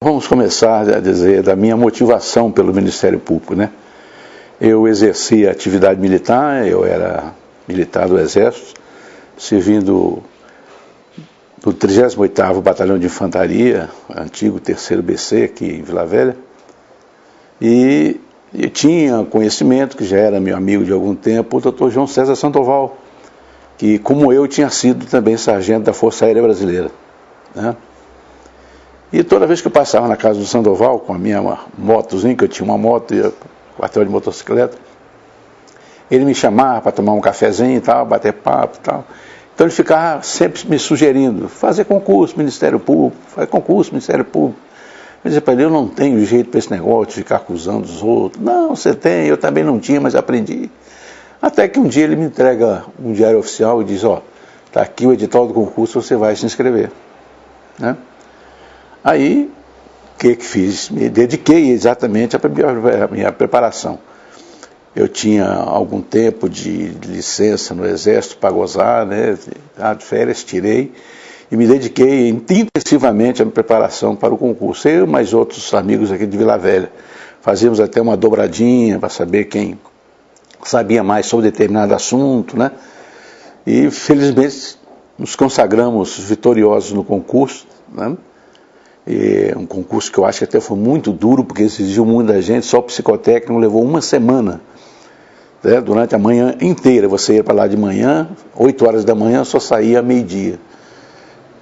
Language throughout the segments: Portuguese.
Vamos começar a dizer da minha motivação pelo Ministério Público, né? Eu exercia atividade militar, eu era militar do Exército, servindo no 38º Batalhão de Infantaria, antigo 3º BC, aqui em Vila Velha, e tinha conhecimento, que já era meu amigo de algum tempo, o Dr. João César Sandoval, que, como eu, tinha sido também sargento da Força Aérea Brasileira, né? E toda vez que eu passava na casa do Sandoval, com a minha motozinha, que eu tinha uma moto e quartel de motocicleta, ele me chamava para tomar um cafezinho e tal, bater papo e tal. Então ele ficava sempre me sugerindo, fazer concurso, Ministério Público, fazer concurso, Ministério Público. Eu dizia para ele, eu não tenho jeito para esse negócio de ficar acusando os outros. Não, você tem, eu também não tinha, mas aprendi. Até que um dia ele me entrega um diário oficial e diz, ó, está aqui o edital do concurso, você vai se inscrever, né? Aí, o que fiz? Me dediquei exatamente à minha preparação. Eu tinha algum tempo de licença no Exército para gozar, né? De férias, tirei e me dediquei intensivamente à minha preparação para o concurso. Eu e mais outros amigos aqui de Vila Velha. Fazíamos até uma dobradinha para saber quem sabia mais sobre determinado assunto, né? E, felizmente, nos consagramos vitoriosos no concurso, né? Um concurso que eu acho que até foi muito duro, porque exigiu muito da gente, só o psicotécnico levou uma semana, né? Durante a manhã inteira, você ia para lá de manhã, 8 horas da manhã, só saía meio-dia,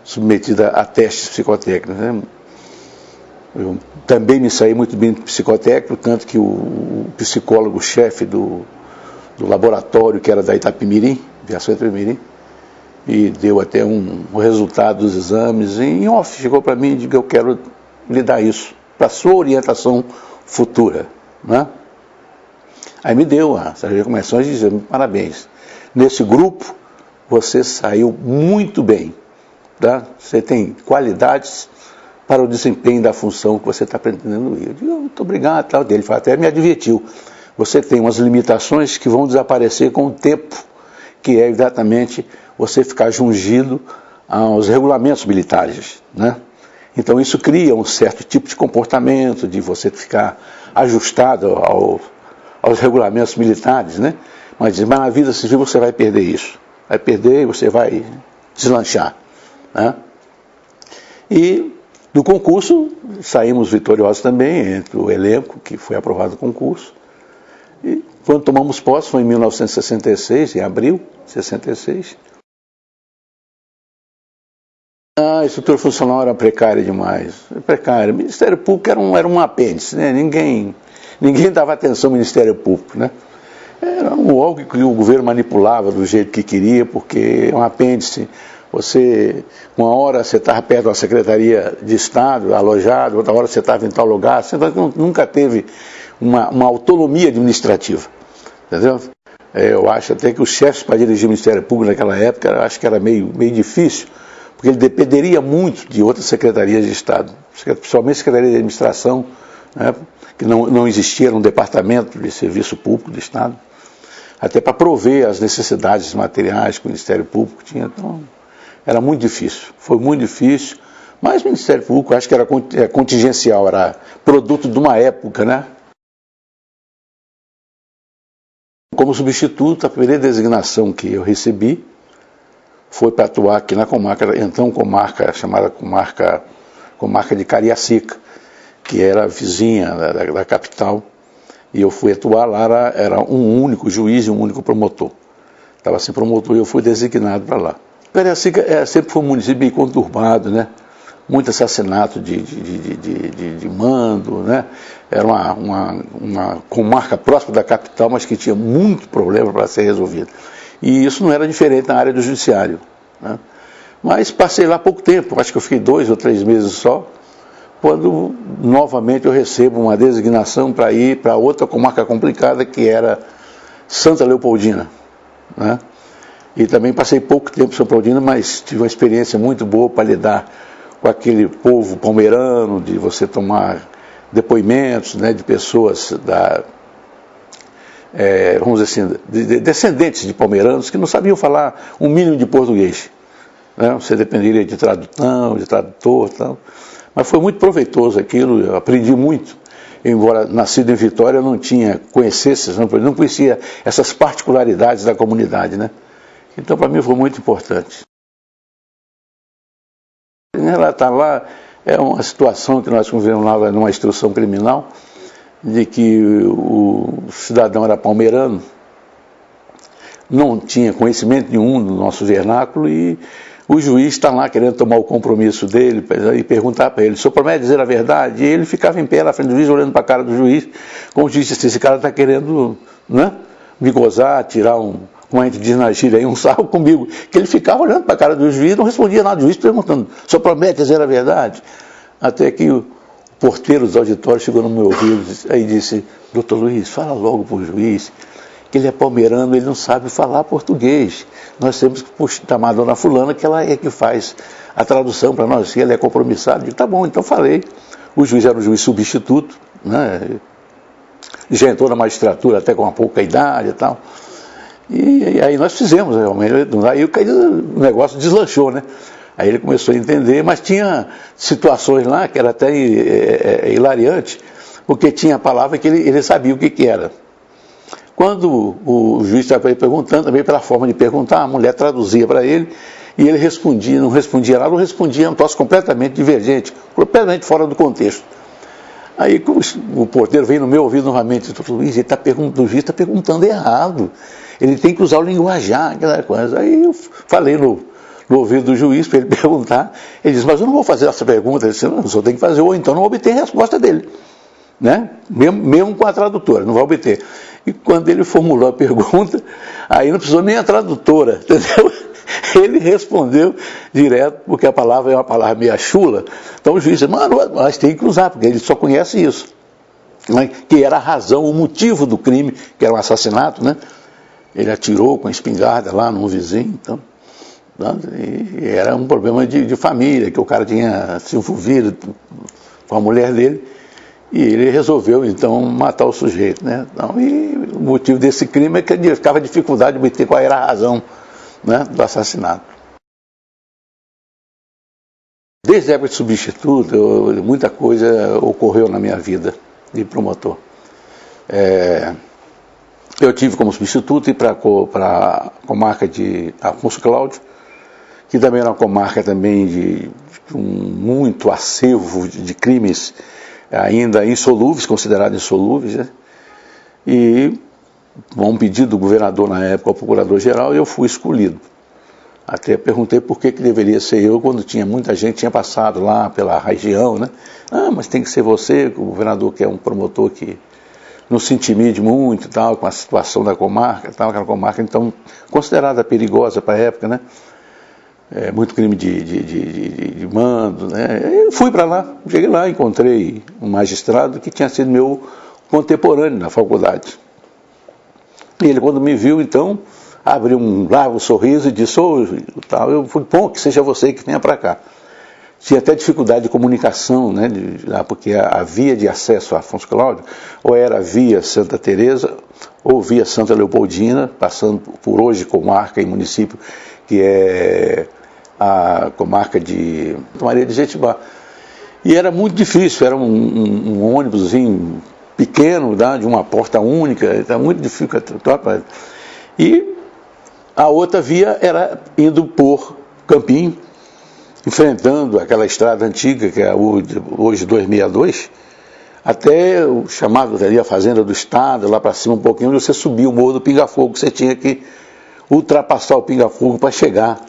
submetida a testes psicotécnicos, né? Eu também me saí muito bem do psicotécnico, tanto que o psicólogo-chefe do laboratório, que era da Itapemirim, Aviação Itapemirim, e deu até um resultado dos exames, e em off chegou para mim e disse, eu quero lhe dar isso, para a sua orientação futura, né? Aí me deu a recomendação de dizer, parabéns, nesse grupo você saiu muito bem, tá? Você tem qualidades para o desempenho da função que você está pretendendo ir. Eu digo, muito obrigado, tal. Ele até me advertiu, você tem umas limitações que vão desaparecer com o tempo, que é exatamente você ficar jungido aos regulamentos militares, né? Então isso cria um certo tipo de comportamento, de você ficar ajustado aos regulamentos militares, né? Mas na vida civil você vai perder isso, vai perder e você vai deslanchar, né? E do concurso saímos vitoriosos também, entre o elenco que foi aprovado o concurso. E quando tomamos posse, foi em 1966, em abril de 66. A estrutura funcional era precária demais. Precária. O Ministério Público era um apêndice, né? Ninguém dava atenção ao Ministério Público, né? Era algo que o governo manipulava do jeito que queria, porque é um apêndice. Uma hora você estava perto da Secretaria de Estado, alojado, outra hora você estava em tal lugar. Você nunca teve uma autonomia administrativa, entendeu? Eu acho até que os chefes para dirigir o Ministério Público naquela época, eu acho que era meio difícil, porque ele dependeria muito de outras secretarias de Estado, principalmente a Secretaria de Administração, né, que não existia um departamento de serviço público de Estado, até para prover as necessidades materiais que o Ministério Público tinha. Então, era muito difícil, foi muito difícil, mas o Ministério Público, acho que era contingencial, era produto de uma época, né? Como substituto, a primeira designação que eu recebi foi para atuar aqui na comarca, então chamada comarca de Cariacica, que era vizinha da capital, e eu fui atuar lá, era um único juiz e um único promotor. Estava sem promotor e eu fui designado para lá. Cariacica sempre foi um município bem conturbado, né? Muito assassinato de mando, né? Era uma comarca próxima da capital, mas que tinha muito problema para ser resolvido. E isso não era diferente na área do judiciário, né? Mas passei lá pouco tempo, acho que eu fiquei 2 ou 3 meses só, quando novamente eu recebo uma designação para ir para outra comarca complicada, que era Santa Leopoldina, né? E também passei pouco tempo em Santa Leopoldina, mas tive uma experiência muito boa para lidar com aquele povo palmeirano, de você tomar depoimentos, né, de pessoas vamos dizer assim, descendentes de palmeiranos que não sabiam falar um mínimo de português, né? Você dependeria de tradutor, tal. Mas foi muito proveitoso aquilo, eu aprendi muito. Embora nascido em Vitória, eu não não conhecia essas particularidades da comunidade, né? Então, para mim, foi muito importante. Relatar lá é uma situação que nós vivemos lá numa instrução criminal, de que o cidadão era palmeirano, não tinha conhecimento nenhum do nosso vernáculo e o juiz está lá querendo tomar o compromisso dele e perguntar para ele: o senhor promete dizer a verdade? E ele ficava em pé na frente do juiz, olhando para a cara do juiz, como o juiz disse: esse cara está querendo, né, me gozar, tirar como a gente diz na gíria aí, um sarro comigo. Que ele ficava olhando para a cara do juiz, não respondia nada, o juiz perguntando: o senhor promete dizer a verdade? Até que o porteiro dos auditórios chegou no meu ouvido e disse: doutor Luiz, fala logo para o juiz que ele é palmeirano, ele não sabe falar português. Nós temos que chamar a dona fulana, que ela é que faz a tradução para nós, se ele é compromissado. Eu digo: tá bom, então falei. O juiz era um juiz substituto, né? Já entrou na magistratura até com uma pouca idade e tal. E aí nós fizemos, realmente. Aí o negócio deslanchou, né? Aí ele começou a entender, mas tinha situações lá que era até hilariante, porque tinha a palavra que ele sabia o que era. Quando o juiz estava perguntando, também pela forma de perguntar, a mulher traduzia para ele e ele respondia, não respondia nada, ou respondia um troço completamente divergente, completamente fora do contexto. Aí o porteiro veio no meu ouvido novamente e disse: Luiz, o juiz está perguntando errado, ele tem que usar o linguajar, aquela coisa. Aí eu falei no ouvido do juiz para ele perguntar, ele disse: mas eu não vou fazer essa pergunta. Ele disse: não, só tem que fazer, ou então não obter a resposta dele, né? Mesmo com a tradutora, não vai obter. E quando ele formulou a pergunta, aí não precisou nem a tradutora, entendeu? Ele respondeu direto, porque a palavra é uma palavra meio chula. Então o juiz disse: mano, mas tem que usar, porque ele só conhece isso, né? Que era a razão, o motivo do crime, que era um assassinato, né? Ele atirou com a espingarda lá num vizinho, então, e era um problema de família, que o cara tinha se envolvido com a mulher dele. E ele resolveu, então, matar o sujeito, né? Então, e o motivo desse crime é que ele ficava dificuldade de obter qual era a razão, né, do assassinato. Desde a época de substituto, muita coisa ocorreu na minha vida de promotor. Eu tive como substituto ir para a comarca de Afonso Cláudio, que também era uma comarca também de muito acervo de crimes ainda insolúveis, considerados insolúveis, né? E, a um pedido do governador na época, ao procurador-geral, eu fui escolhido. Até perguntei por que deveria ser eu, quando muita gente tinha passado lá pela região, né? Ah, mas tem que ser você, o governador quer um promotor que não se intimide muito, tal, com a situação da comarca, tal, aquela comarca, então, considerada perigosa para a época, né? Muito crime de mando, né? Eu fui para lá, cheguei lá, encontrei um magistrado que tinha sido meu contemporâneo na faculdade. E ele, quando me viu, então, abriu um largo sorriso e disse: tal. Eu fui: bom, que seja você que venha para cá. Tinha até dificuldade de comunicação, né, porque a via de acesso a Afonso Cláudio ou era via Santa Teresa ou via Santa Leopoldina, passando por hoje comarca e município, que é a comarca de Maria de Jetibá. E era muito difícil, era um ônibusinho pequeno, né, de uma porta única, era muito difícil. E a outra via era indo por Campinho, enfrentando aquela estrada antiga, que é hoje 262, até o chamado ali a Fazenda do Estado, lá para cima um pouquinho, onde você subia o Morro do Pinga-Fogo, você tinha que ultrapassar o Pinga-Fogo para chegar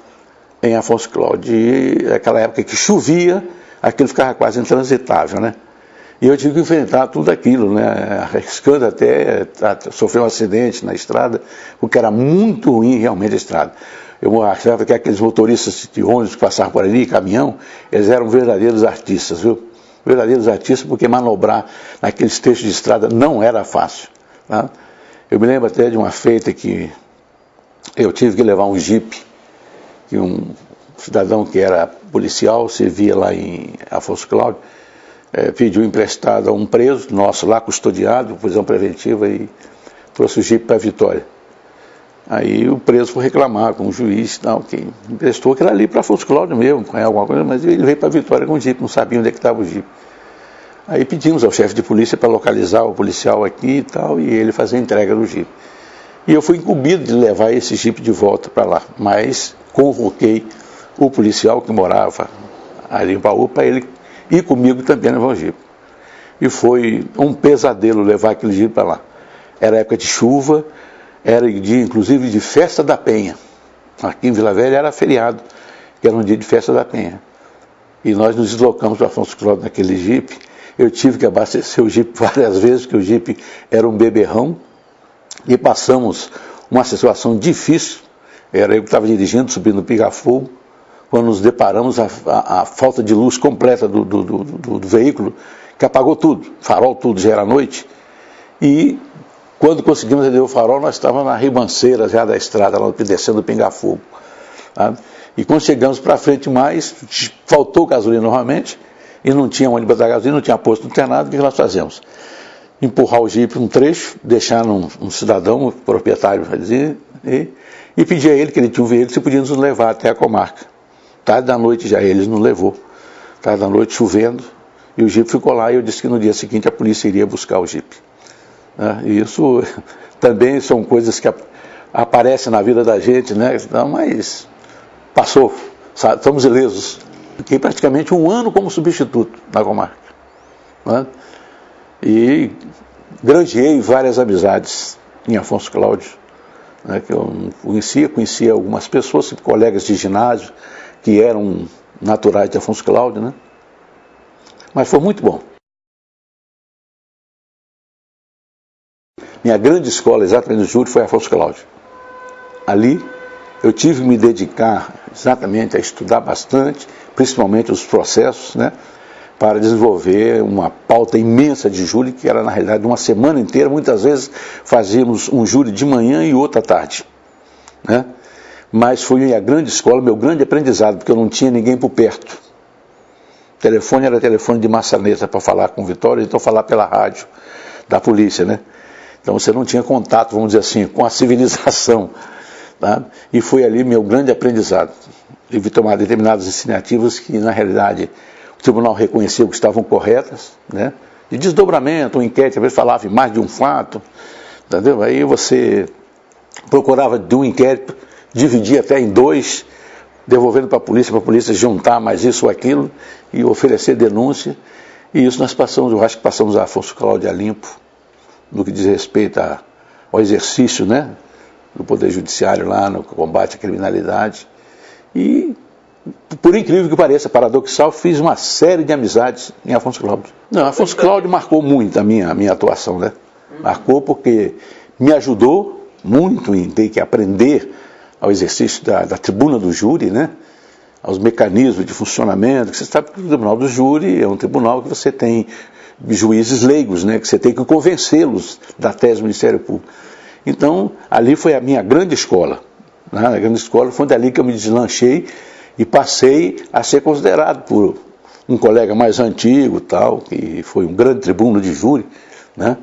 em Afonso Cláudio. E naquela época que chovia, aquilo ficava quase intransitável, né? E eu tive que enfrentar tudo aquilo, né? Arriscando até sofrer um acidente na estrada, porque era muito ruim realmente a estrada. Eu achava que aqueles motoristas de ônibus que passavam por ali, caminhão, eles eram verdadeiros artistas, viu? Verdadeiros artistas, porque manobrar naqueles trechos de estrada não era fácil, tá? Eu me lembro até de uma feita que eu tive que levar um jipe, que um cidadão que era policial, servia lá em Afonso Cláudio, pediu emprestado a um preso nosso lá, custodiado, prisão preventiva, e trouxe o jipe para Vitória. Aí o preso foi reclamar com o juiz, tal, que emprestou aquilo ali para Afonso Cláudio mesmo, alguma coisa, mas ele veio para Vitória com o jipe, não sabia onde é que estava o jipe. Aí pedimos ao chefe de polícia para localizar o policial aqui e tal, e ele fazer a entrega do jipe. E eu fui incumbido de levar esse jipe de volta para lá, mas convoquei o policial que morava ali em Baú para ele ir comigo também levar o jipe. E foi um pesadelo levar aquele jipe para lá. Era época de chuva, era dia inclusive de Festa da Penha. Aqui em Vila Velha era feriado, que era um dia de Festa da Penha. E nós nos deslocamos para Afonso Cláudio naquele jipe. Eu tive que abastecer o jipe várias vezes, porque o jipe era um beberrão. E passamos uma situação difícil. Era eu que estava dirigindo, subindo no Pica-Fogo, quando nos deparamos a falta de luz completa do veículo, que apagou tudo, farol tudo, já era noite. E quando conseguimos acender o farol, nós estávamos na ribanceira já da estrada, lá descendo o Pinga-Fogo. Tá? E quando chegamos para frente mais, faltou gasolina novamente, e não tinha onde botar gasolina, não tinha posto, não tinha nada. O que nós fazemos? Empurrar o jipe um trecho, deixar um cidadão, um proprietário, e pedir a ele, que ele tinha um veículo, se podia nos levar até a comarca. Tarde da noite já ele nos levou. Tarde da noite chovendo, e o jipe ficou lá, e eu disse que no dia seguinte a polícia iria buscar o jipe. E isso também são coisas que aparecem na vida da gente, né? Não, mas passou, sabe? Estamos ilesos. Fiquei praticamente um ano como substituto na comarca. Né? E granjeei várias amizades em Afonso Cláudio, né? Que eu conhecia algumas pessoas, colegas de ginásio, que eram naturais de Afonso Cláudio, né? Mas foi muito bom. Minha grande escola, exatamente no júri, foi Afonso Cláudio. Ali eu tive que me dedicar exatamente a estudar bastante, principalmente os processos, né, para desenvolver uma pauta imensa de júri, que era na realidade uma semana inteira. Muitas vezes fazíamos um júri de manhã e outro à tarde. Né? Mas foi a grande escola, meu grande aprendizado, porque eu não tinha ninguém por perto. O telefone era telefone de maçaneta para falar com Vitória, então falar pela rádio da polícia, né? Então você não tinha contato, vamos dizer assim, com a civilização. Tá? E foi ali meu grande aprendizado. Tive que tomar determinadas iniciativas que, na realidade, o tribunal reconheceu que estavam corretas, né? De desdobramento, um inquérito, às vezes falava em mais de um fato, entendeu? Aí você procurava de um inquérito, dividir até em dois, devolvendo para a polícia juntar mais isso ou aquilo, e oferecer denúncia. E isso nós passamos, eu acho que passamos a Afonso Cláudio a limpo, no que diz respeito ao exercício, né, do Poder Judiciário lá no combate à criminalidade. E, por incrível que pareça, paradoxal, fiz uma série de amizades em Afonso Cláudio. Não, Afonso Cláudio marcou muito a minha atuação, né? Marcou porque me ajudou muito em ter que aprender ao exercício da tribuna do júri, né? Aos mecanismos de funcionamento. Você sabe que o tribunal do júri é um tribunal que você tem juízes leigos, né, que você tem que convencê-los da tese do Ministério Público. Então, ali foi a minha grande escola. Né? A grande escola foi dali que eu me deslanchei e passei a ser considerado por um colega mais antigo, tal, que foi um grande tribuno de júri, né,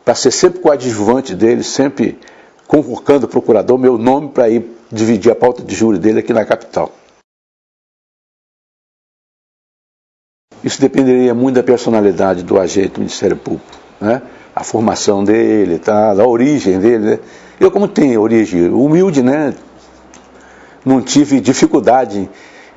para ser sempre coadjuvante dele, sempre convocando o procurador, meu nome, para ir dividir a pauta de júri dele aqui na capital. Isso dependeria muito da personalidade do agente do Ministério Público, né? A formação dele, tá? A origem dele, né? Eu, como tenho origem humilde, né, não tive dificuldade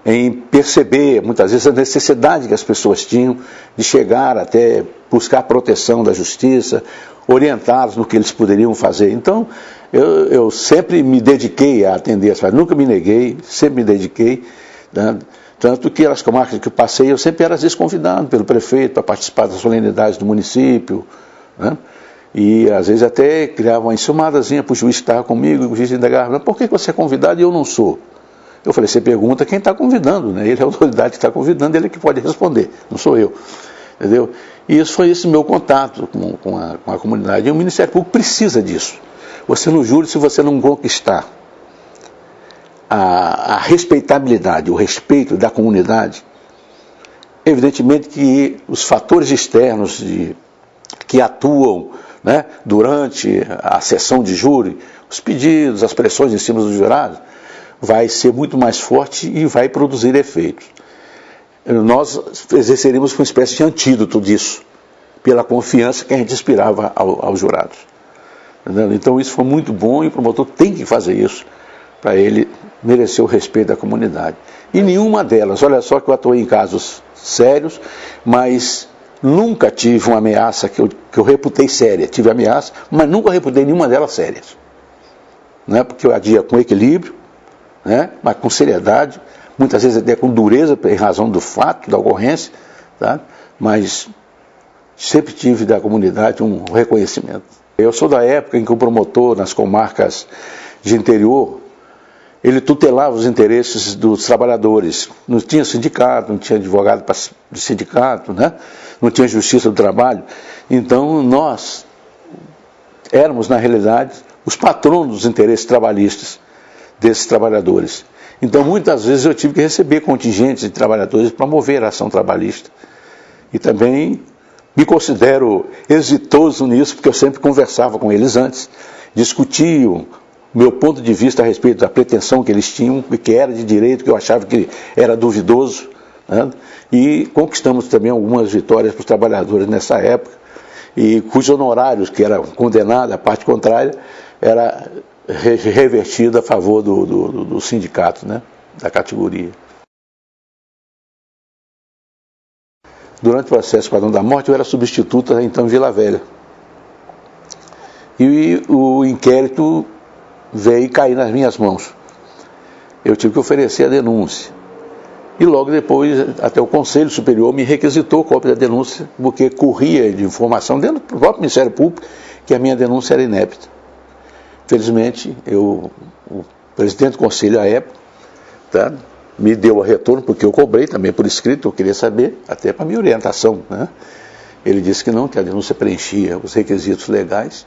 em perceber, muitas vezes, a necessidade que as pessoas tinham de chegar até buscar a proteção da justiça, orientá-los no que eles poderiam fazer. Então, eu sempre me dediquei a atender as famílias, nunca me neguei, sempre me dediquei, né? Tanto que as comarcas que eu passei, eu sempre era às vezes convidado pelo prefeito para participar das solenidades do município, né? E às vezes até criava uma enciumadazinha para o juiz que estava comigo, e o juiz indagava, por que você é convidado e eu não sou? Eu falei, você pergunta quem está convidando, né? Ele é a autoridade que está convidando, ele é que pode responder, não sou eu. Entendeu? E isso foi esse meu contato com a comunidade. E o Ministério Público precisa disso. Você no júri, se você não conquistar a respeitabilidade, o respeito da comunidade, evidentemente que os fatores externos que atuam, né, durante a sessão de júri, os pedidos, as pressões em cima dos jurados, vai ser muito mais forte e vai produzir efeitos. Nós exerceríamos uma espécie de antídoto disso, pela confiança que a gente inspirava aos jurados. Entendeu? Então isso foi muito bom e o promotor tem que fazer isso para ele merecer o respeito da comunidade. E nenhuma delas, olha só que eu atuei em casos sérios, mas nunca tive uma ameaça que eu reputei séria. Tive ameaça, mas nunca reputei nenhuma delas sérias. Né? Porque eu agia com equilíbrio, né? Mas com seriedade, muitas vezes até com dureza, em razão do fato, da ocorrência, tá? Mas sempre tive da comunidade um reconhecimento. Eu sou da época em que o promotor, nas comarcas de interior, ele tutelava os interesses dos trabalhadores. Não tinha sindicato, não tinha advogado de sindicato, né? Não tinha justiça do trabalho. Então nós éramos, na realidade, os patronos dos interesses trabalhistas desses trabalhadores. Então muitas vezes eu tive que receber contingentes de trabalhadores para promover a ação trabalhista. E também me considero exitoso nisso, porque eu sempre conversava com eles antes, discutia o meu ponto de vista a respeito da pretensão que eles tinham, que era de direito, que eu achava que era duvidoso, né? E conquistamos também algumas vitórias para os trabalhadores nessa época, e cujos honorários, que era condenado, a parte contrária, era revertido a favor do sindicato, né? Da categoria. Durante o processo Esquadrão da Morte, eu era substituto então em Vila Velha. E o inquérito veio cair nas minhas mãos. Eu tive que oferecer a denúncia. E logo depois, até o Conselho Superior me requisitou cópia da denúncia, porque corria de informação dentro do próprio Ministério Público que a minha denúncia era inépita. Felizmente, o presidente do Conselho, à época, tá, me deu a retorno, porque eu cobrei também por escrito, eu queria saber, até para minha orientação, né? Ele disse que não, que a denúncia preenchia os requisitos legais,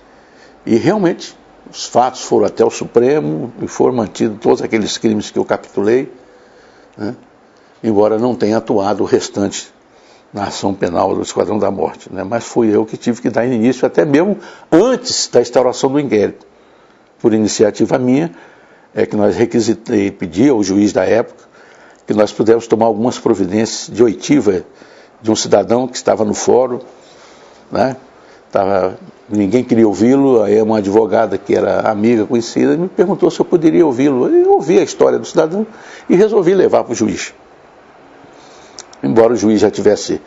e realmente os fatos foram até o Supremo e foram mantidos todos aqueles crimes que eu capitulei, né? Embora não tenha atuado o restante na ação penal do Esquadrão da Morte, né? Mas fui eu que tive que dar início, até mesmo antes da instauração do inquérito. Por iniciativa minha, é que nós requisitei, pedi ao juiz da época, que nós pudéssemos tomar algumas providências de oitiva de um cidadão que estava no fórum, né? Ninguém queria ouvi-lo, aí uma advogada que era amiga, conhecida, me perguntou se eu poderia ouvi-lo. Eu ouvi a história do cidadão e resolvi levar para o juiz. Embora o juiz já tivesse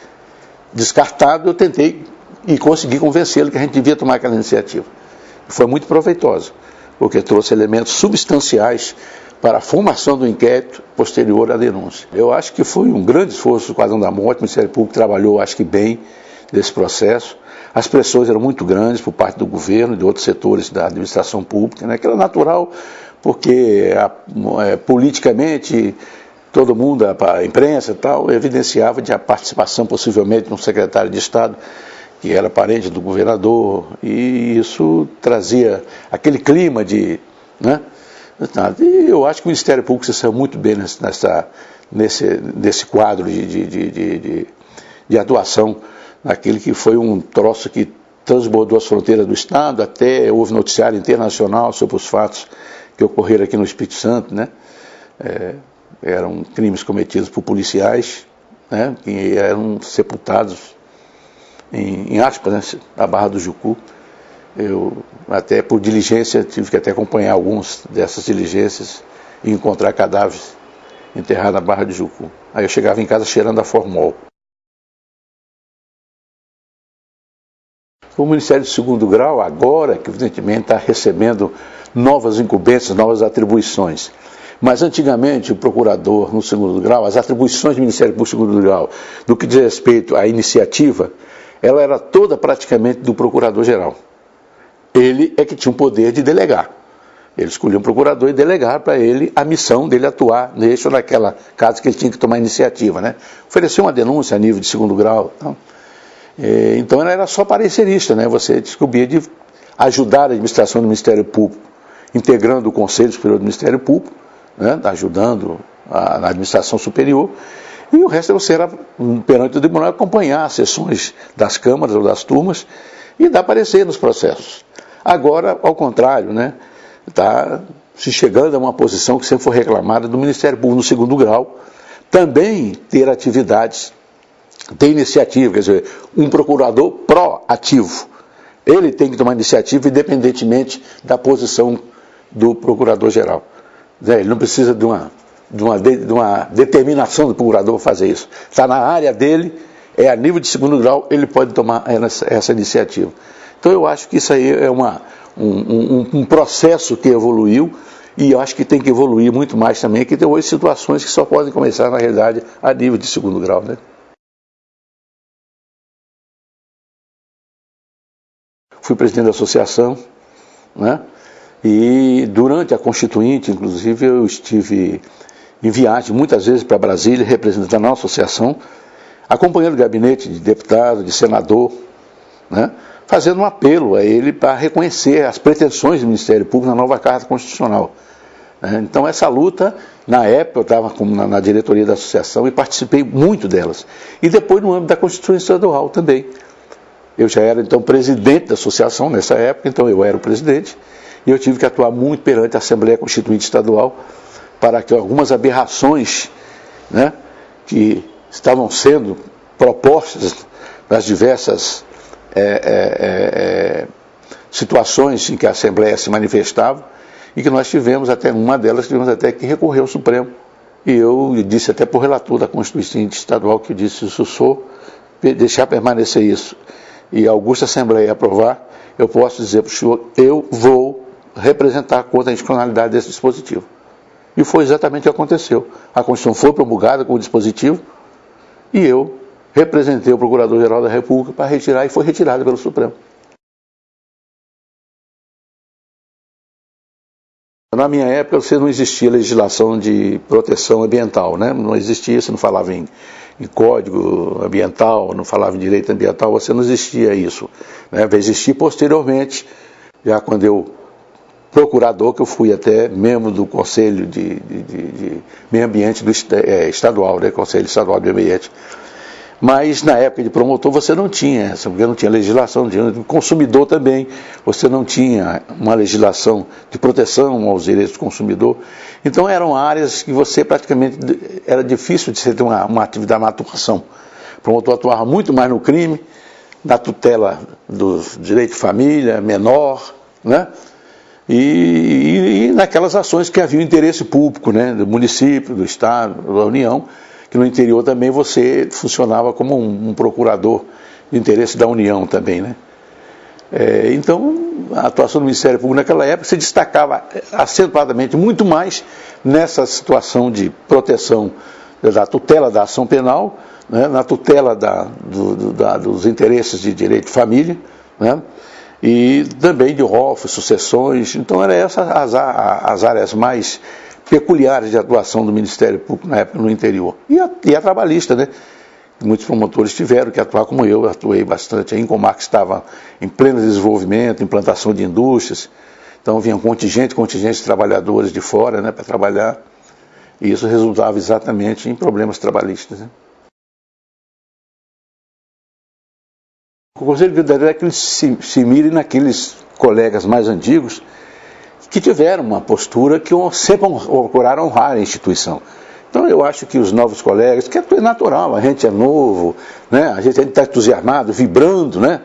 descartado, eu tentei e consegui convencê-lo que a gente devia tomar aquela iniciativa. Foi muito proveitosa, porque trouxe elementos substanciais para a formação do inquérito posterior à denúncia. Eu acho que foi um grande esforço do Esquadrão da Morte, o Ministério Público trabalhou, acho que bem, nesse processo. As pressões eram muito grandes por parte do governo e de outros setores da administração pública, né? Que era natural, porque politicamente todo mundo, a imprensa e tal, evidenciava de a participação possivelmente de um secretário de Estado que era parente do governador, e isso trazia aquele clima de... né? E eu acho que o Ministério Público se saiu muito bem nesse quadro de atuação, naquele que foi um troço que transbordou as fronteiras do Estado, até houve noticiário internacional sobre os fatos que ocorreram aqui no Espírito Santo, né? Eram crimes cometidos por policiais, né? Que eram sepultados em aspas, né? Na Barra do Jucu. Eu, até por diligência, tive que até acompanhar algumas dessas diligências e encontrar cadáveres enterrados na Barra do Jucu. Aí eu chegava em casa cheirando a formol. O Ministério de Segundo Grau, agora, que evidentemente está recebendo novas incumbências, novas atribuições. Mas antigamente o procurador no segundo grau, as atribuições do Ministério Público no segundo grau, no que diz respeito à iniciativa, ela era toda praticamente do procurador-geral. Ele é que tinha o poder de delegar. Ele escolhia um procurador e delegar para ele a missão dele atuar neste ou naquela casa que ele tinha que tomar iniciativa, né? Oferecer uma denúncia a nível de segundo grau. Então ela era só parecerista, né? Você descobria de ajudar a administração do Ministério Público, integrando o Conselho Superior do Ministério Público, né? Ajudando na administração superior, e o resto você era, perante o tribunal, acompanhar as sessões das câmaras ou das turmas e dar parecer nos processos. Agora, ao contrário, né? está se chegando a uma posição que sempre foi reclamada do Ministério Público no segundo grau, também ter atividades, ter iniciativa, quer dizer, um procurador proativo. Ele tem que tomar iniciativa independentemente da posição do procurador-geral. Ele não precisa de uma determinação do procurador para fazer isso. Está na área dele, é a nível de segundo grau, ele pode tomar essa iniciativa. Então eu acho que isso aí é um processo que evoluiu, e eu acho que tem que evoluir muito mais também, que tem hoje situações que só podem começar, na realidade, a nível de segundo grau, né? Fui presidente da associação, né? E durante a Constituinte, inclusive, eu estive em viagem muitas vezes para Brasília, representando a nossa associação, acompanhando o gabinete de deputado, de senador, né? Fazendo um apelo a ele para reconhecer as pretensões do Ministério Público na nova Carta Constitucional. Então essa luta, na época eu estava na diretoria da associação e participei muito delas. E depois no âmbito da Constituição Estadual também. Eu já era então presidente da associação nessa época, então eu era o presidente, e eu tive que atuar muito perante a Assembleia Constituinte Estadual para que algumas aberrações, né, que estavam sendo propostas nas diversas situações em que a Assembleia se manifestava, e que nós tivemos até, uma delas, tivemos até que recorrer ao Supremo. E eu disse até para o relator da Constituinte Estadual, que disse, se o senhor deixar permanecer isso, e a augusta Assembleia aprovar, eu posso dizer para o senhor, eu vou representar contra a inconstitucionalidade desse dispositivo. E foi exatamente o que aconteceu. A Constituição foi promulgada com o dispositivo, e eu representei o Procurador-Geral da República para retirar, e foi retirada pelo Supremo. Na minha época, você não existia legislação de proteção ambiental, né? Não existia, você não falava em código ambiental, não falava em direito ambiental, você não existia isso, né? Vai existir posteriormente, já quando eu, procurador, que eu fui até membro do Conselho de Meio Ambiente estadual, né? Conselho Estadual de Meio Ambiente. Mas na época de promotor você não tinha essa, porque não tinha legislação, de consumidor também, você não tinha uma legislação de proteção aos direitos do consumidor. Então eram áreas que você praticamente, era difícil de você ter uma atividade, uma atuação. O promotor atuava muito mais no crime, na tutela dos direitos de família, menor, né? E naquelas ações que havia interesse público, né? Do município, do Estado, da União, que no interior também você funcionava como um procurador de interesse da União também, né? Então, a atuação do Ministério Público naquela época se destacava acentuadamente muito mais nessa situação de proteção da tutela da ação penal, né? Na tutela dos interesses de direito de família, né? E também de ROF, sucessões. Então, eram essas as áreas mais peculiares de atuação do Ministério Público na época no interior. E a trabalhista, né? Muitos promotores tiveram que atuar como eu atuei bastante. A Incomar, que estava em pleno desenvolvimento, implantação de indústrias, então vinha contingente de trabalhadores de fora, né, para trabalhar, e isso resultava exatamente em problemas trabalhistas, né? O Conselho de Direito é que se mire naqueles colegas mais antigos que tiveram uma postura que sempre procuraram honrar a instituição. Então eu acho que os novos colegas, que é natural, a gente é novo, né? A gente está entusiasmado, vibrando, né?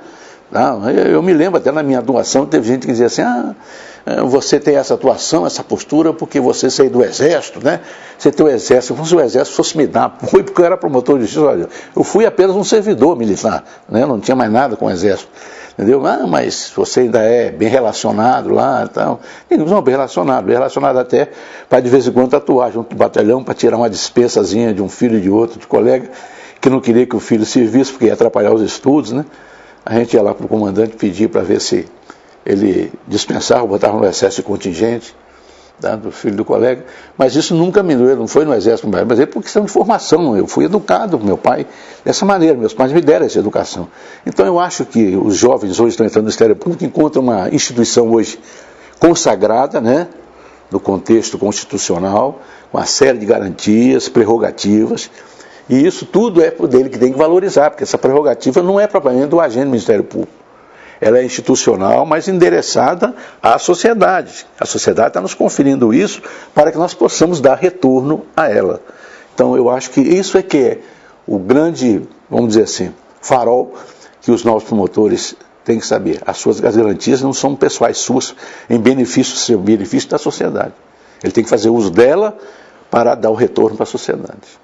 Eu me lembro até na minha atuação, teve gente que dizia assim, você tem essa atuação, essa postura, porque você saiu do Exército, né? Você tem o Exército, se o Exército fosse me dar apoio, porque eu era promotor de justiça, olha, eu fui apenas um servidor militar, né? Não tinha mais nada com o Exército. Entendeu? Mas você ainda é bem relacionado lá e tal. Não, bem relacionado até para de vez em quando atuar junto do batalhão para tirar uma dispensazinha de um filho e de outro, de colega, que não queria que o filho servisse porque ia atrapalhar os estudos, né? A gente ia lá para o comandante pedir para ver se ele dispensava, botava no excesso de contingente, tá, do filho do colega, mas isso nunca me doeu, não foi no Exército, mas é por questão de formação. Eu fui educado com meu pai dessa maneira, meus pais me deram essa educação. Então eu acho que os jovens hoje estão entrando no Ministério Público, encontram uma instituição hoje consagrada, né, no contexto constitucional, com uma série de garantias, prerrogativas, e isso tudo é por dele que tem que valorizar, porque essa prerrogativa não é propriamente do agente do Ministério Público. ela é institucional, mas endereçada à sociedade. A sociedade está nos conferindo isso para que nós possamos dar retorno a ela. Então eu acho que isso é que é o grande, vamos dizer assim, farol que os novos promotores têm que saber. As garantias não são pessoais suas, em benefício da sociedade. Ele tem que fazer uso dela para dar o retorno para a sociedade.